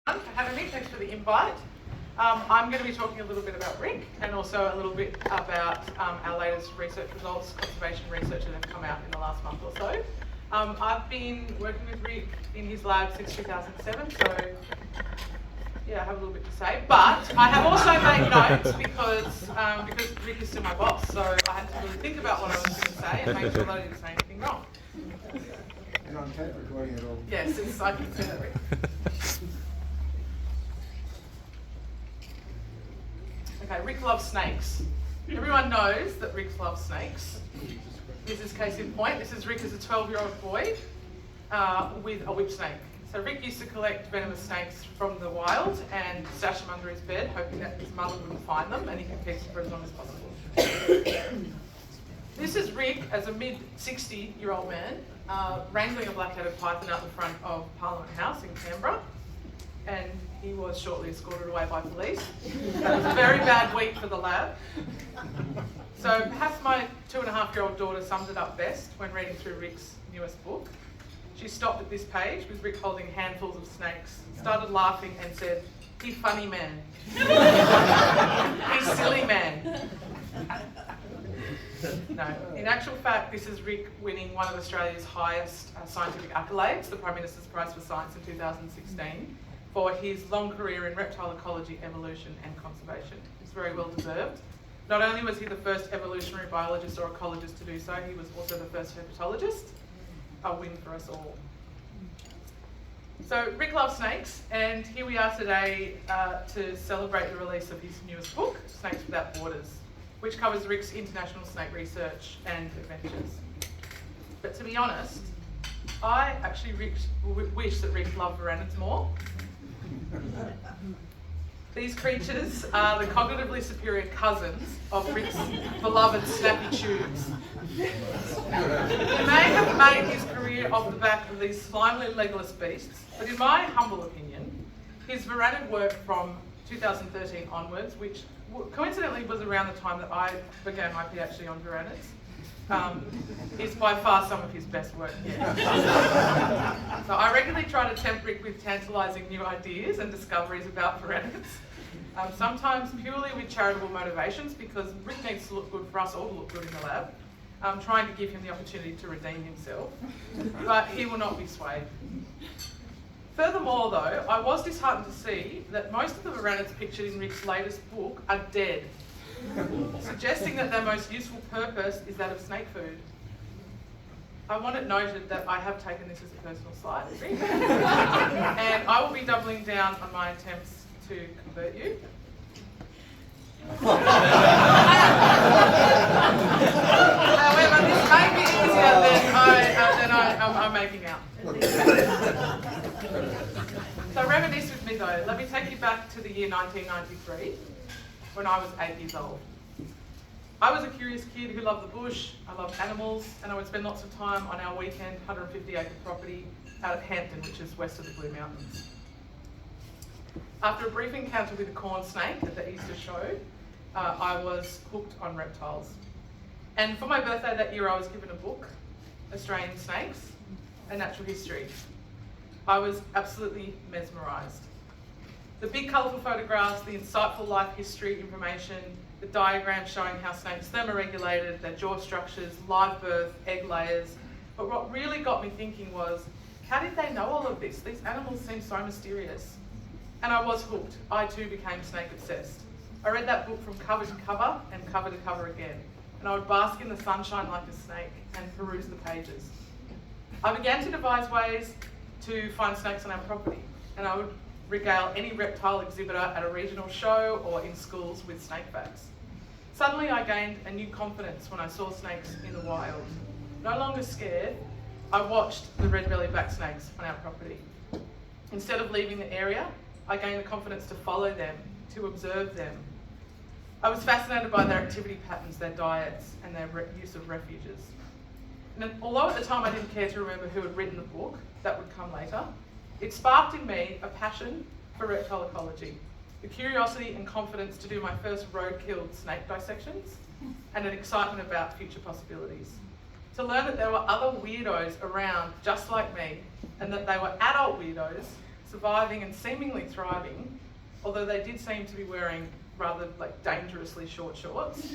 For having me. Thanks for the invite. I'm going to be talking a little bit about Rick and also a little bit about our latest research results, conservation research that have come out in the last month or so. I've been working with Rick in his lab since 2007, so yeah, I have a little bit to say. But I have also made notes because Rick is still my boss, so I had to really think about what I was going to say and make sure that I didn't say anything wrong. And on tape recording it all. Yes, it's I can see that, Rick. Okay, Rick loves snakes. Everyone knows that Rick loves snakes. This is case in point. This is Rick as a 12-year-old boy with a whip snake. So Rick used to collect venomous snakes from the wild and stash them under his bed, hoping that his mother wouldn't find them and he could keep them for as long as possible. This is Rick as a mid-60-year-old man wrangling a black-headed python out the front of Parliament House in Canberra. And he was shortly escorted away by police. That was a very bad week for the lab. So perhaps my 2.5-year-old daughter summed it up best when reading through Rick's newest book. She stopped at this page with Rick holding handfuls of snakes, started laughing and said, "He's funny man." "He's silly man." No, in actual fact, this is Rick winning one of Australia's highest scientific accolades, the Prime Minister's Prize for Science in 2016. For his long career in reptile ecology, evolution and conservation. It's very well deserved. Not only was he the first evolutionary biologist or ecologist to do so, he was also the first herpetologist. A win for us all. So Rick loves snakes, and here we are today to celebrate the release of his newest book, Snakes Without Borders, which covers Rick's international snake research and adventures. But to be honest, I actually wish that Rick loved varanids more. These creatures are the cognitively superior cousins of Rick's beloved snappy tubes. He may have made his career off the back of these slimely legless beasts, but in my humble opinion, his varanid work from 2013 onwards, which coincidentally was around the time that I began my PhD on varanids, is by far some of his best work yet. So I regularly try to tempt Rick with tantalising new ideas and discoveries about varanids, sometimes purely with charitable motivations, because Rick needs to look good for us all to look good in the lab. I'm trying to give him the opportunity to redeem himself, but he will not be swayed. Furthermore though, I was disheartened to see that most of the varanids pictured in Rick's latest book are dead, suggesting that their most useful purpose is that of snake food. I want it noted that I have taken this as a personal slight, and I will be doubling down on my attempts to convert you. However, this may be easier than I'm making out. So reminisce with me though. Let me take you back to the year 1993. When I was 8 years old. I was a curious kid who loved the bush, I loved animals, and I would spend lots of time on our weekend 150-acre property out at Hampton, which is west of the Blue Mountains. After a brief encounter with a corn snake at the Easter show, I was hooked on reptiles. And for my birthday that year, I was given a book, Australian Snakes, A Natural History. I was absolutely mesmerised. The big colourful photographs, the insightful life history information, the diagrams showing how snakes thermoregulated, their jaw structures, live birth, egg layers. But what really got me thinking was, how did they know all of this? These animals seem so mysterious. And I was hooked. I too became snake obsessed. I read that book from cover to cover and cover to cover again. And I would bask in the sunshine like a snake and peruse the pages. I began to devise ways to find snakes on our property, and I would regale any reptile exhibitor at a regional show or in schools with snake facts. Suddenly I gained a new confidence when I saw snakes in the wild. No longer scared, I watched the red-bellied black snakes on our property. Instead of leaving the area, I gained the confidence to follow them, to observe them. I was fascinated by their activity patterns, their diets, and their use of refuges. And although at the time I didn't care to remember who had written the book, that would come later, it sparked in me a passion for reptile ecology, the curiosity and confidence to do my first road-killed snake dissections, and an excitement about future possibilities. To learn that there were other weirdos around just like me, and that they were adult weirdos surviving and seemingly thriving, although they did seem to be wearing rather dangerously short shorts.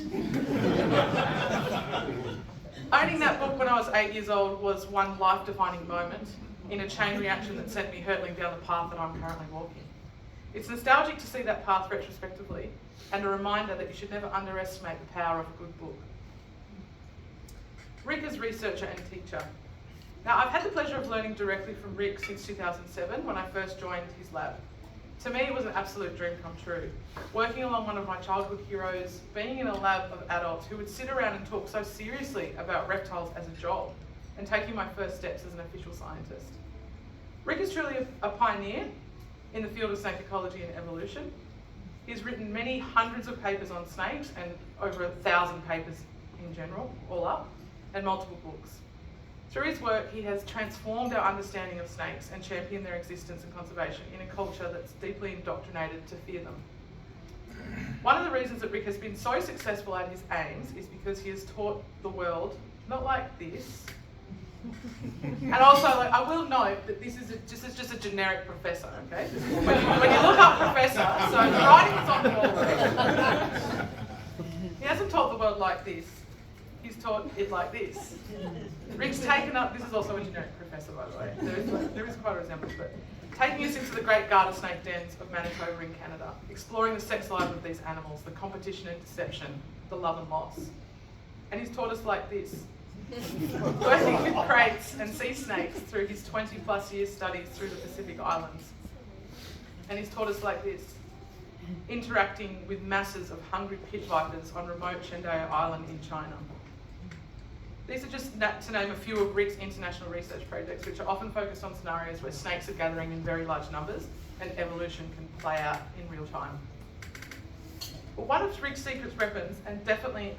Owning that book when I was 8 years old was one life-defining moment in a chain reaction that sent me hurtling down the path that I'm currently walking. It's nostalgic to see that path retrospectively, and a reminder that you should never underestimate the power of a good book. Rick is researcher and teacher. Now, I've had the pleasure of learning directly from Rick since 2007 when I first joined his lab. To me, it was an absolute dream come true. Working along one of my childhood heroes, being in a lab of adults who would sit around and talk so seriously about reptiles as a job, and taking my first steps as an official scientist. Rick is truly a pioneer in the field of snake ecology and evolution. He's written many hundreds of papers on snakes and over 1,000 papers in general, all up, and multiple books. Through his work, he has transformed our understanding of snakes and championed their existence and conservation in a culture that's deeply indoctrinated to fear them. One of the reasons that Rick has been so successful at his aims is because he has taught the world, not like this, and also I will note that this is just a generic professor, okay? When you look up professor, so the writing is on the wall. He hasn't taught the world like this. He's taught it like this. Rick's taken up, this is also a generic professor by the way, there is quite a resemblance, but taking us into the great garter snake dens of Manitoba in Canada, exploring the sex life of these animals, the competition and deception, the love and loss. And he's taught us like this. Working with crates and sea snakes through his 20 plus years studies through the Pacific Islands. And he's taught us like this. Interacting with masses of hungry pit vipers on remote Chendeyo Island in China. These are just to name a few of Rick's international research projects, which are often focused on scenarios where snakes are gathering in very large numbers and evolution can play out in real time. But one of Rick's secret weapons, and definitely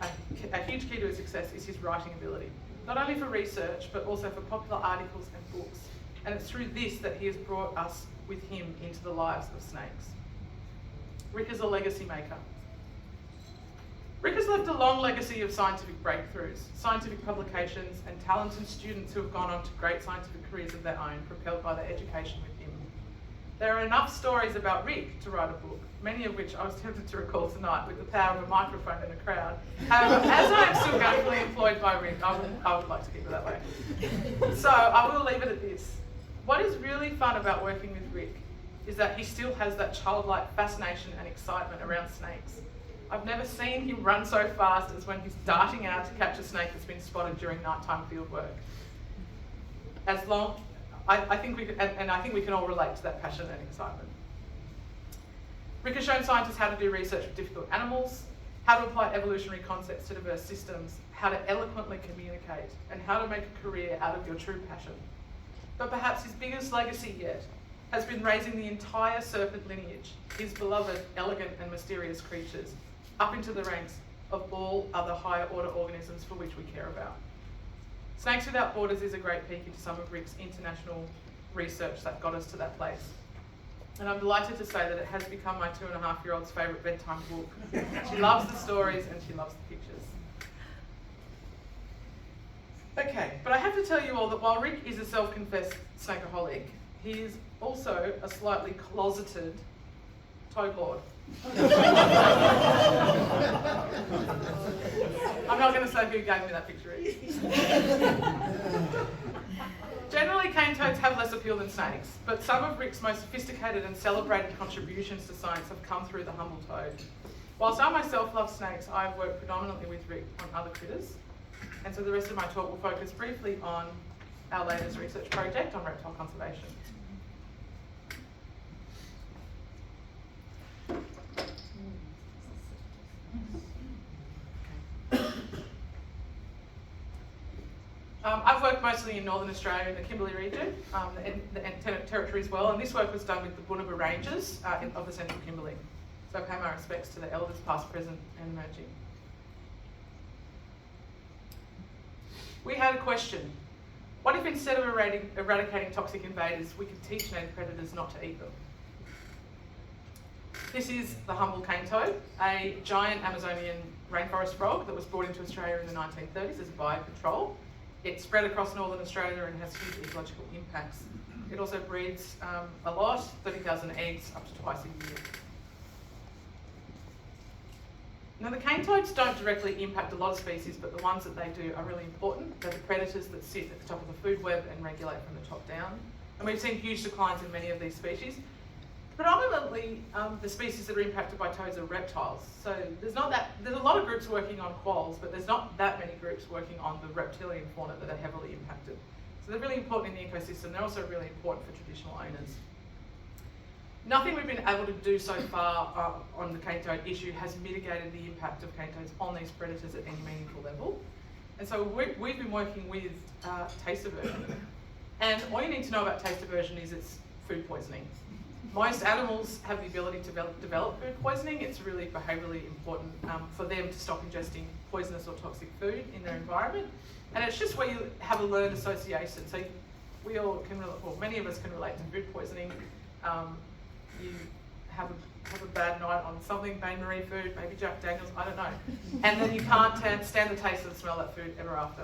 a huge key to his success, is his writing ability. Not only for research, but also for popular articles and books. And it's through this that he has brought us with him into the lives of snakes. Rick is a legacy maker. Rick has left a long legacy of scientific breakthroughs, scientific publications, and talented students who have gone on to great scientific careers of their own, propelled by their education with him. There are enough stories about Rick to write a book, many of which I was tempted to recall tonight with the power of a microphone and a crowd. However, as I am still gainfully employed by Rick, I would like to keep it that way. So I will leave it at this. What is really fun about working with Rick is that he still has that childlike fascination and excitement around snakes. I've never seen him run so fast as when he's darting out to catch a snake that's been spotted during nighttime field work. I think we can all relate to that passion and excitement. Rick has shown scientists how to do research with difficult animals, how to apply evolutionary concepts to diverse systems, how to eloquently communicate, and how to make a career out of your true passion. But perhaps his biggest legacy yet has been raising the entire serpent lineage, his beloved, elegant and mysterious creatures, up into the ranks of all other higher order organisms for which we care about. Snakes Without Borders is a great peek into some of Rick's international research that got us to that place. And I'm delighted to say that it has become my 2.5-year-old's favourite bedtime book. She loves the stories and she loves the pictures. Okay, but I have to tell you all that while Rick is a self-confessed snakeaholic, he is also a slightly closeted toad lord. I'm not going to say who gave me that picture. Generally, cane toads have less appeal than snakes, but some of Rick's most sophisticated and celebrated contributions to science have come through the humble toad. Whilst I myself love snakes, I've worked predominantly with Rick on other critters, and so the rest of my talk will focus briefly on our latest research project on reptile conservation. I've worked mostly in Northern Australia in the Kimberley region, the Antenna Territory as well, and this work was done with the Bunuba Rangers of the Central Kimberley. So I pay my respects to the elders past, present and emerging. We had a question. What if instead of eradicating toxic invaders, we could teach native predators not to eat them? This is the humble cane toad, a giant Amazonian rainforest frog that was brought into Australia in the 1930s as a biocontrol. It spread across Northern Australia and has huge ecological impacts. It also breeds a lot, 30,000 eggs up to twice a year. Now the cane toads don't directly impact a lot of species, but the ones that they do are really important. They're the predators that sit at the top of the food web and regulate from the top down. And we've seen huge declines in many of these species. Predominantly, the species that are impacted by toads are reptiles. So there's a lot of groups working on quolls, but there's not that many groups working on the reptilian fauna that are heavily impacted. So they're really important in the ecosystem. They're also really important for traditional owners. Nothing we've been able to do so far on the cane toad issue has mitigated the impact of cane toads on these predators at any meaningful level. And so we've been working with taste aversion. And all you need to know about taste aversion is it's food poisoning. Most animals have the ability to develop food poisoning. It's really behaviourally important for them to stop ingesting poisonous or toxic food in their environment. And it's just where you have a learned association. So we all can, or many of us can relate to food poisoning. You have a bad night on something, Bain Marie food, maybe Jack Daniels, I don't know. And then you can't stand the taste and smell that food ever after.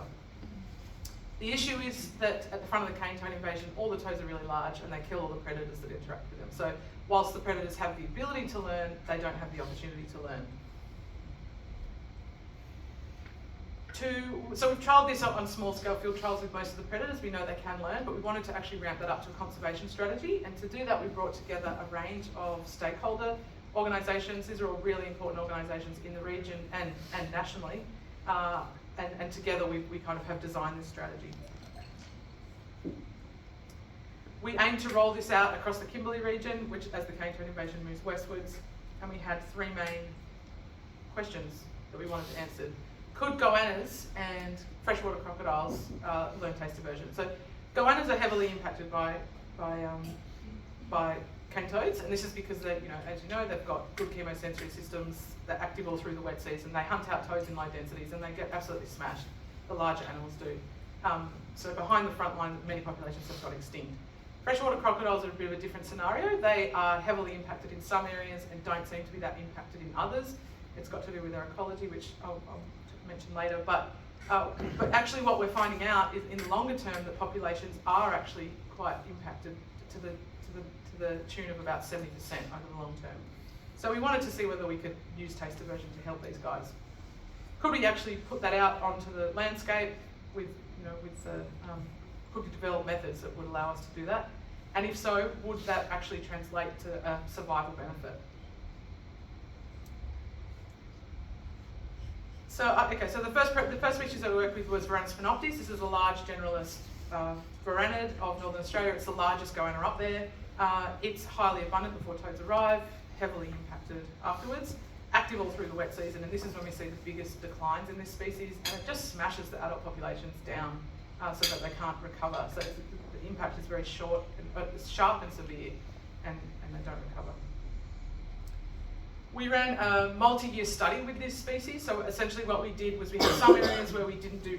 The issue is that at the front of the cane toad invasion, all the toads are really large and they kill all the predators that interact with them. So whilst the predators have the ability to learn, they don't have the opportunity to learn. So we've trialled this on small scale field trials with most of the predators. We know they can learn, but we wanted to actually ramp that up to a conservation strategy. And to do that, we brought together a range of stakeholder organisations. These are all really important organisations in the region and nationally. And together we kind of have designed this strategy. We aim to roll this out across the Kimberley region, which as the cane toad invasion moves westwards, and we had three main questions that we wanted to answer. Could goannas and freshwater crocodiles learn taste aversion? So goannas are heavily impacted by cane toads, and this is because they, as you know, they've got good chemosensory systems. They're active all through the wet season. They hunt out toads in low densities, and they get absolutely smashed. The larger animals do. So behind the front line, many populations have got extinct. Freshwater crocodiles are a bit of a different scenario. They are heavily impacted in some areas and don't seem to be that impacted in others. It's got to do with their ecology, which I'll mention later. But actually what we're finding out is in the longer term that populations are actually quite impacted to the tune of about 70% over the long term. So we wanted to see whether we could use taste aversion to help these guys. Could we actually put that out onto the landscape with could we develop methods that would allow us to do that? And if so, would that actually translate to a survival benefit? So, so the first species that we worked with was Varanus phenoptes. This is a large generalist varanid of Northern Australia. It's the largest goanna up there. It's highly abundant before toads arrive, heavily impacted afterwards, active all through the wet season, and this is when we see the biggest declines in this species, and it just smashes the adult populations down so that they can't recover. So the impact is very short, sharp and severe, and they don't recover. We ran a multi-year study with this species. So essentially what we did was we had some areas where we didn't do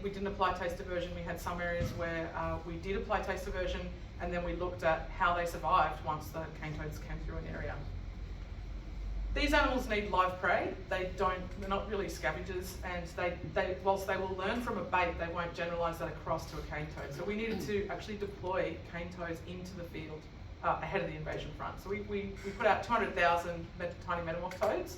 we didn't apply taste aversion. We had some areas where we did apply taste aversion, and then we looked at how they survived once the cane toads came through an area. These animals need live prey. They're not really scavengers, and whilst they will learn from a bait, they won't generalise that across to a cane toad. So we needed to actually deploy cane toads into the field ahead of the invasion front. So we put out 200,000 tiny metamorph toads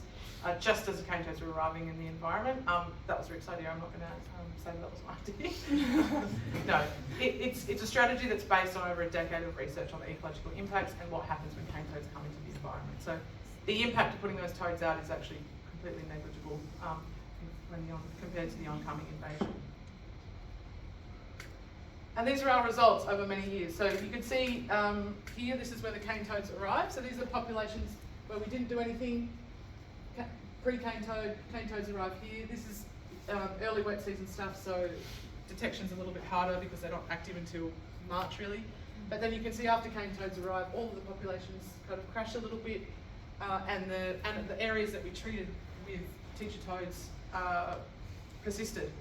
just as the cane toads were arriving in the environment. That was Rick's idea. I'm not going to say that was my idea. No, it's a strategy that's based on over a decade of research on the ecological impacts and what happens when cane toads come into the environment. So the impact of putting those toads out is actually completely negligible compared to the oncoming invasion. And these are our results over many years. So you can see here, this is where the cane toads arrive. So these are populations where we didn't do anything. Pre-cane toads arrive here. This is early wet season stuff, so detection's a little bit harder because they're not active until March really. But then you can see after cane toads arrive, all of the populations kind of crash a little bit, and the areas that we treated with teacher toads persisted.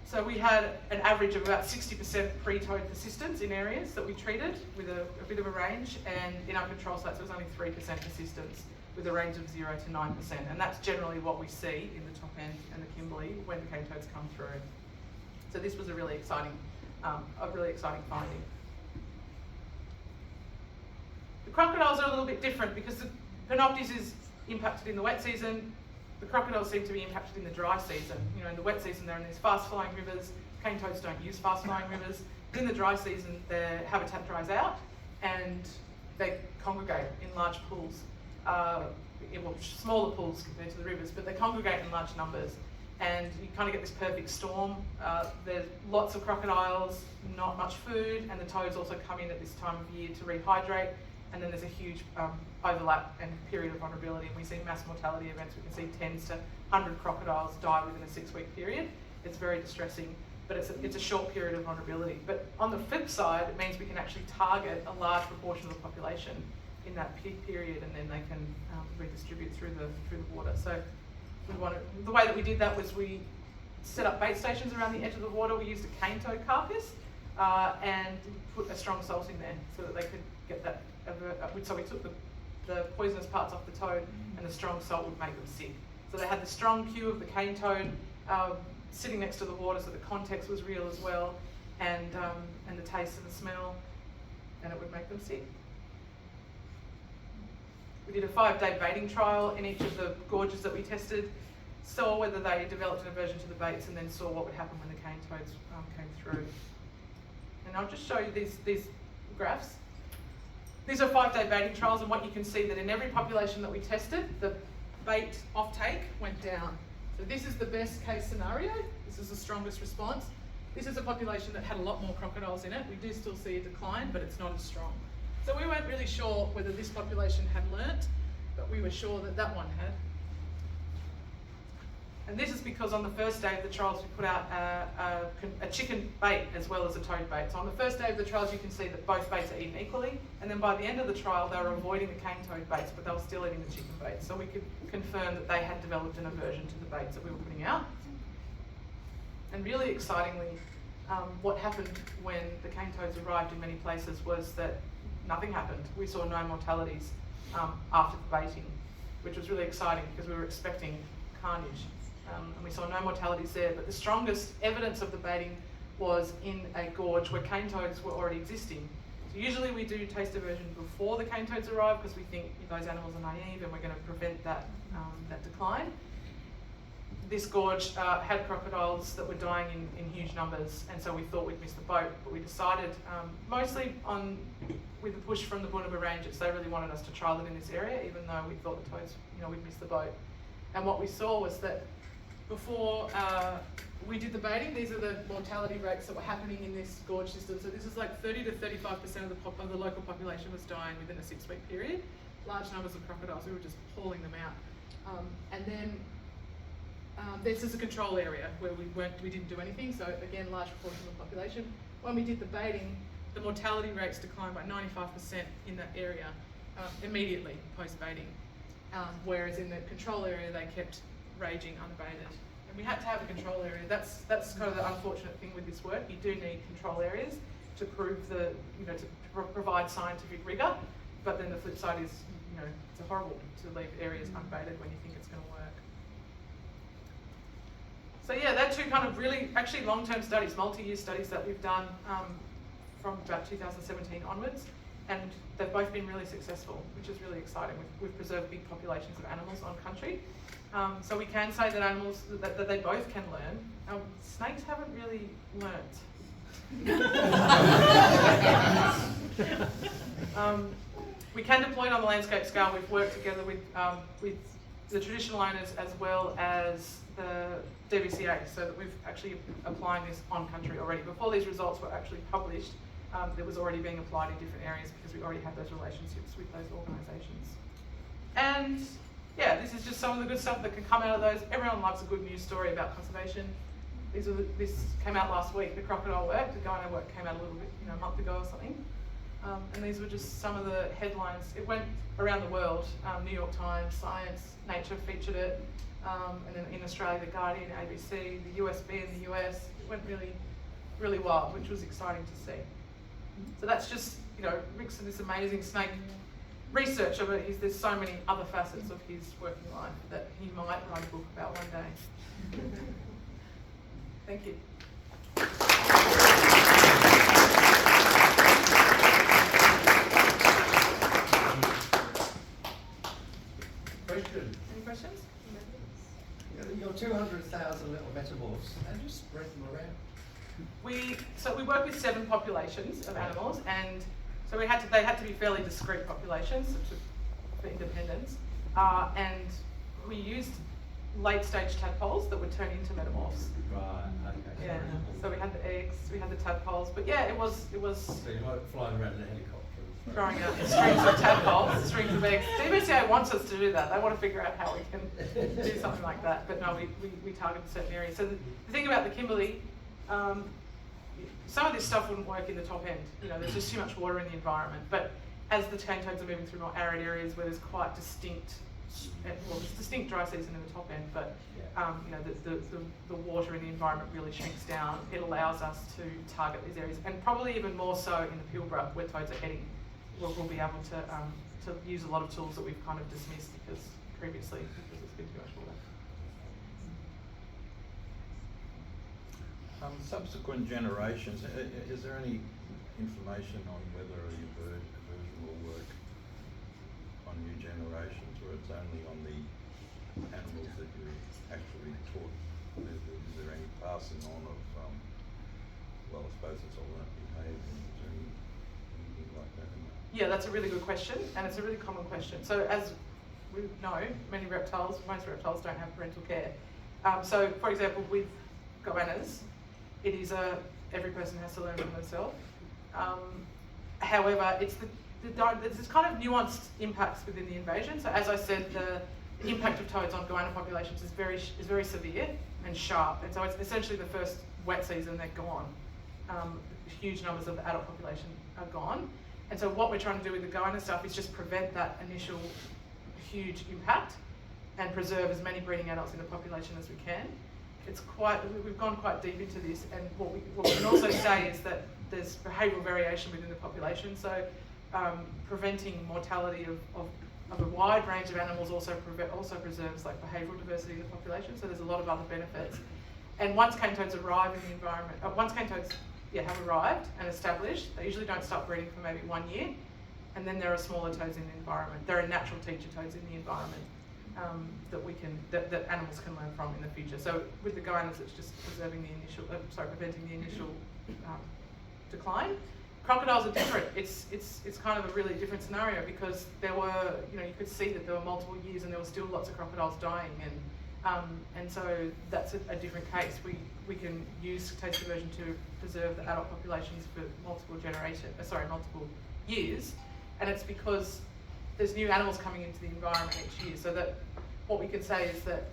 So we had an average of about 60% pre-toad persistence in areas that we treated with a bit of a range, and in our control sites it was only 3% persistence with a range of 0 to 9%, and that's generally what we see in the top end and the Kimberley when the cane toads come through. So this was a really exciting finding. The crocodiles are a little bit different because the Panoptes is impacted in the wet season. The crocodiles seem to be impacted in the dry season. You know, in the wet season they're in these fast-flowing rivers. Cane toads don't use fast-flowing rivers. But in the dry season their habitat dries out and they congregate in large pools. Smaller pools compared to the rivers, but they congregate in large numbers. And you kind of get this perfect storm. There's lots of crocodiles, not much food, and the toads also come in at this time of year to rehydrate. And then there's a huge overlap and period of vulnerability. And we see mass mortality events. We can see 10 to 100 crocodiles die within a 6-week period. It's very distressing, but it's a short period of vulnerability. But on the flip side, it means we can actually target a large proportion of the population in that peak period, and then they can redistribute through the water. So the way that we did that was we set up bait stations around the edge of the water. We used a cane toad carcass and put a strong salt in there so that they could get that. So we took the poisonous parts off the toad, and the strong salt would make them sick. So they had the strong cue of the cane toad sitting next to the water, so the context was real as well, and the taste and the smell, and it would make them sick. We did a 5-day baiting trial in each of the gorges that we tested, saw whether they developed an aversion to the baits, and then saw what would happen when the cane toads came through. And I'll just show you these graphs. These are 5-day baiting trials, and what you can see that in every population that we tested, the bait offtake went down. So this is the best case scenario. This is the strongest response. This is a population that had a lot more crocodiles in it. We do still see a decline, but it's not as strong. So we weren't really sure whether this population had learnt, but we were sure that that one had. And this is because on the first day of the trials we put out a chicken bait as well as a toad bait. So on the first day of the trials you can see that both baits are eaten equally, and then by the end of the trial they were avoiding the cane toad baits, but they were still eating the chicken baits. So we could confirm that they had developed an aversion to the baits that we were putting out. And really excitingly, what happened when the cane toads arrived in many places was that nothing happened. We saw no mortalities after the baiting, which was really exciting because we were expecting carnage. And we saw no mortalities there, but the strongest evidence of the baiting was in a gorge where cane toads were already existing. So usually we do taste aversion before the cane toads arrive because we think those animals are naive and we're going to prevent that decline. This gorge had crocodiles that were dying in huge numbers, and so we thought we'd miss the boat, but we decided, mostly with the push from the Bunaba Rangers, they really wanted us to trial it in this area, even though we thought the toads, we'd miss the boat. And what we saw was that before we did the baiting, these are the mortality rates that were happening in this gorge system. So this is like 30 to 35% of the local population was dying within a 6-week period. Large numbers of crocodiles, we were just hauling them out. And then this is a control area where we didn't do anything. So again, large proportion of the population. When we did the baiting, the mortality rates declined by 95% in that area immediately post-baiting. Whereas in the control area, they kept raging unabated. And we had to have a control area. That's kind of the unfortunate thing with this work. You do need control areas to prove to provide scientific rigour. But then the flip side is, it's horrible to leave areas unbaited when you think it's going to work. So yeah, they're two kind of really, actually long-term studies, multi-year studies that we've done from about 2017 onwards. And they've both been really successful, which is really exciting. We've preserved big populations of animals on country. So we can say that animals, that they both can learn. Snakes haven't really learnt. We can deploy it on the landscape scale. We've worked together with the traditional owners as well as the DVCA, so that we've actually applying this on country already. Before these results were actually published, it was already being applied in different areas because we already had those relationships with those organisations. And yeah, this is just some of the good stuff that can come out of those. Everyone loves a good news story about conservation. This came out last week, the crocodile work. The Georiga work came out a little bit, a month ago or something. And these were just some of the headlines. It went around the world. New York Times, Science, Nature featured it. And then in Australia, The Guardian, ABC, the USB in the US. It went really, really wild, which was exciting to see. So that's just, Rick's this amazing snake researcher, but there's so many other facets of his working life that he might write a book about one day. Thank you. question. Any questions? Your 200,000 little metamorphs, and just spread them around. We work with 7 populations of animals, and so they had to be fairly discrete populations for independence, and we used late stage tadpoles that would turn into metamorphs. Right. Okay. Yeah. So we had the eggs, we had the tadpoles, but yeah, it was. So you're like flying around in a helicopter. Throwing out strings of tadpoles, strings of eggs. DBCA wants us to do that. They want to figure out how we can do something like that. But no, we target certain areas. So the thing about the Kimberley, some of this stuff wouldn't work in the top end. You know, there's just too much water in the environment. But as the cane toads are moving through more arid areas where there's quite distinct, well, there's distinct dry season in the top end, but you know, the water in the environment really shrinks down. It allows us to target these areas, and probably even more so in the Pilbara where toads are heading. We'll be able to use a lot of tools that we've kind of dismissed because it's been too much water. Subsequent generations, is there any information on whether your version will work on new generations, or it's only on the animals that you actually taught? Is there any passing on of, well, I suppose it's all learned behaviour. Is there anything like that in there? Yeah, that's a really good question, and it's a really common question. So as we know, most reptiles don't have parental care. So for example, with goannas, it is every person has to learn for themselves. However, there's this kind of nuanced impacts within the invasion. So as I said, the impact of toads on goanna populations is very severe and sharp. And so it's essentially the first wet season they're gone. Huge numbers of the adult population are gone. And so what we're trying to do with the goanna stuff is just prevent that initial huge impact and preserve as many breeding adults in the population as we can. We've gone quite deep into this, and what we can also say is that there's behavioural variation within the population. So preventing mortality of a wide range of animals also preserves like behavioural diversity in the population. So there's a lot of other benefits. And once cane toads arrive in the environment, have arrived and established, they usually don't start breeding for maybe 1 year, and then there are smaller toads in the environment. There are natural teacher toads in the environment that animals can learn from in the future. So with the goannas, it's just preventing the initial decline. Crocodiles are different. It's kind of a really different scenario because there were, you could see that there were multiple years and there were still lots of crocodiles dying, and so that's a different case. We can use taste diversion to preserve the adult populations for multiple years, and it's because there's new animals coming into the environment each year. So that what we can say is that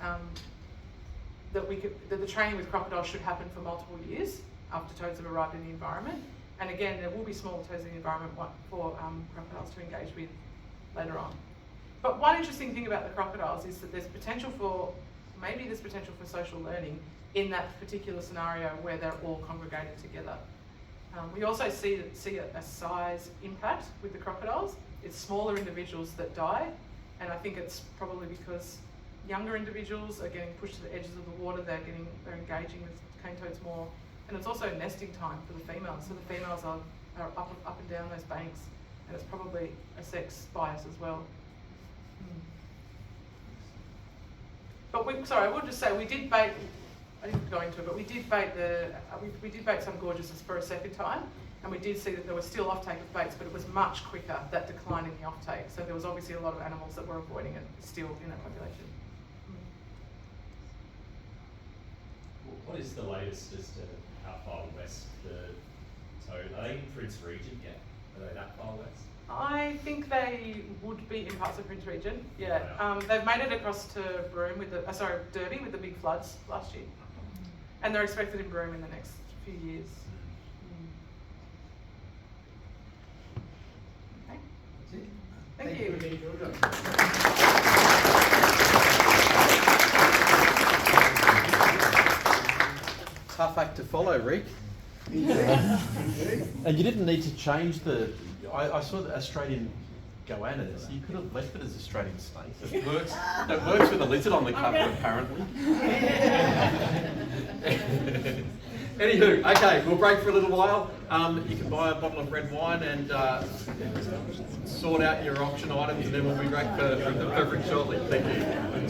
that the training with crocodiles should happen for multiple years after toads have arrived in the environment. And again, there will be small toads in the environment for crocodiles to engage with later on. But one interesting thing about the crocodiles is that there's potential for social learning in that particular scenario where they're all congregated together. We also see a size impact with the crocodiles. It's smaller individuals that die, and I think it's probably because younger individuals are getting pushed to the edges of the water. They're engaging with cane toads more, and it's also nesting time for the females. So the females are up and down those banks, and it's probably a sex bias as well. But I will just say we did bait. I didn't go into it, but we did bait we did bait some gorgeouses for a second time, and we did see that there was still offtake of baits, but it was much quicker, that decline in the offtake. So there was obviously a lot of animals that were avoiding it still in that population. What is the latest as to how far west the toad? Are they in Prince Regent yet? Are they that far west? I think they would be in parts of Prince Regent. Yeah, they've made it across to Broome Derby with the big floods last year, and they're expected in Broome in the next few years. Okay. That's it. Thank you. Tough act to follow, Rick. And you didn't need to change I saw the Australian goannas. You could have left it as Australian snakes. It works with a lizard on the cover, apparently. Anywho, okay, we'll break for a little while. You can buy a bottle of red wine and sort out your auction items, and then we'll be back for the beverage shortly. Thank you.